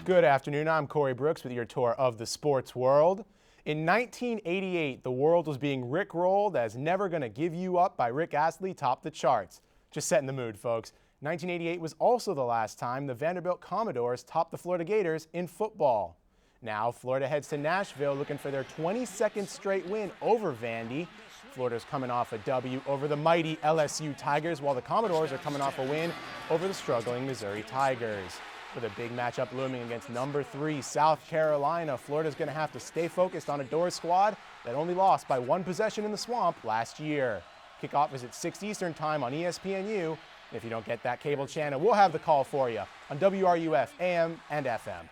Good afternoon, I'm Corey Brooks with your tour of the sports world. In 1988, the world was being rickrolled as Never Gonna Give You Up by Rick Astley topped the charts. Just setting the mood, folks. 1988 was also the last time the Vanderbilt Commodores topped the Florida Gators in football. Now, Florida heads to Nashville looking for their 22nd straight win over Vandy. Florida's coming off a W over the mighty LSU Tigers, while the Commodores are coming off a win over the struggling Missouri Tigers. With a big matchup looming against number 3 South Carolina, Florida's going to have to stay focused on a Doors squad that only lost by 1 possession in the Swamp last year. Kickoff is at 6 Eastern time on ESPNU. If you don't get that cable channel, we'll have the call for you on WRUF AM and FM.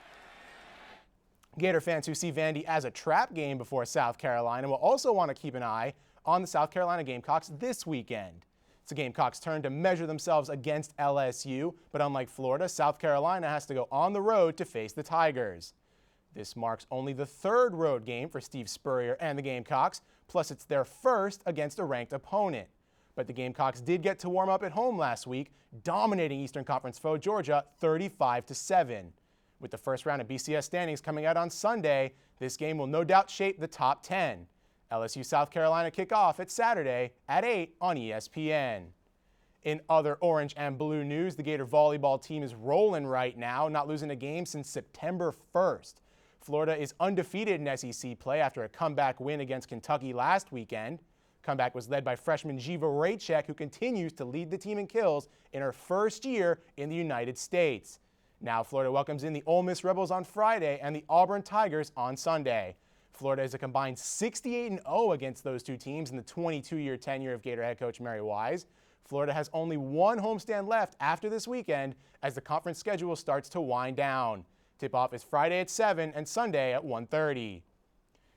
Gator fans who see Vandy as a trap game before South Carolina will also want to keep an eye on the South Carolina Gamecocks this weekend. It's the Gamecocks' turn to measure themselves against LSU, but unlike Florida, South Carolina has to go on the road to face the Tigers. This marks only the 3rd road game for Steve Spurrier and the Gamecocks, plus it's their first against a ranked opponent. But the Gamecocks did get to warm up at home last week, dominating Eastern Conference foe Georgia 35-7. With the first round of BCS standings coming out on Sunday, this game will no doubt shape the top 10. LSU South Carolina kick off at Saturday at 8 on ESPN. In other orange and blue news, the Gator volleyball team is rolling right now, not losing a game since September 1st. Florida is undefeated in SEC play after a comeback win against Kentucky last weekend. Comeback was led by freshman Jiva Raychek, who continues to lead the team in kills in her first year in the United States. Now Florida welcomes in the Ole Miss Rebels on Friday and the Auburn Tigers on Sunday. Florida is a combined 68-0 against those two teams in the 22-year tenure of Gator head coach Mary Wise. Florida has only 1 homestand left after this weekend as the conference schedule starts to wind down. Tip-off is Friday at 7 and Sunday at 1:30.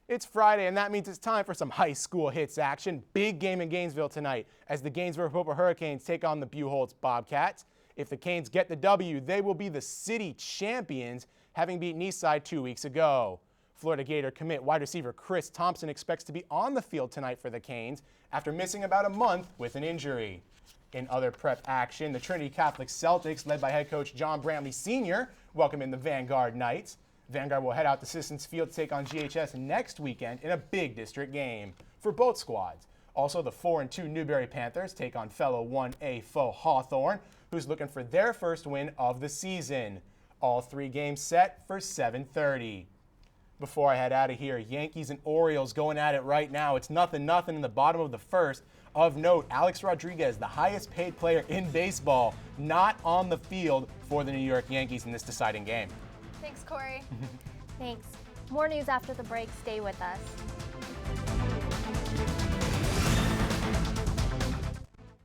It's Friday, and that means it's time for some high school hits action. Big game in Gainesville tonight as the Gainesville Hurricanes take on the Buchholz Bobcats. If the Canes get the W, they will be the city champions, having beaten Eastside 2 weeks ago. Florida Gator commit wide receiver Chris Thompson expects to be on the field tonight for the Canes after missing about a month with an injury. In other prep action, the Trinity Catholic Celtics, led by head coach John Brantley Sr., welcome in the Vanguard Knights. Vanguard will head out to Sissons Field to take on GHS next weekend in a big district game for both squads. Also, the 4-2 Newberry Panthers take on fellow 1A foe Hawthorne, who's looking for their first win of the season. All 3 games set for 7:30. Before I head out of here, Yankees and Orioles going at it right now. It's 0-0 in the bottom of the first. Of note, Alex Rodriguez, the highest paid player in baseball, not on the field for the New York Yankees in this deciding game. Thanks, Corey. Thanks. More news after the break. Stay with us.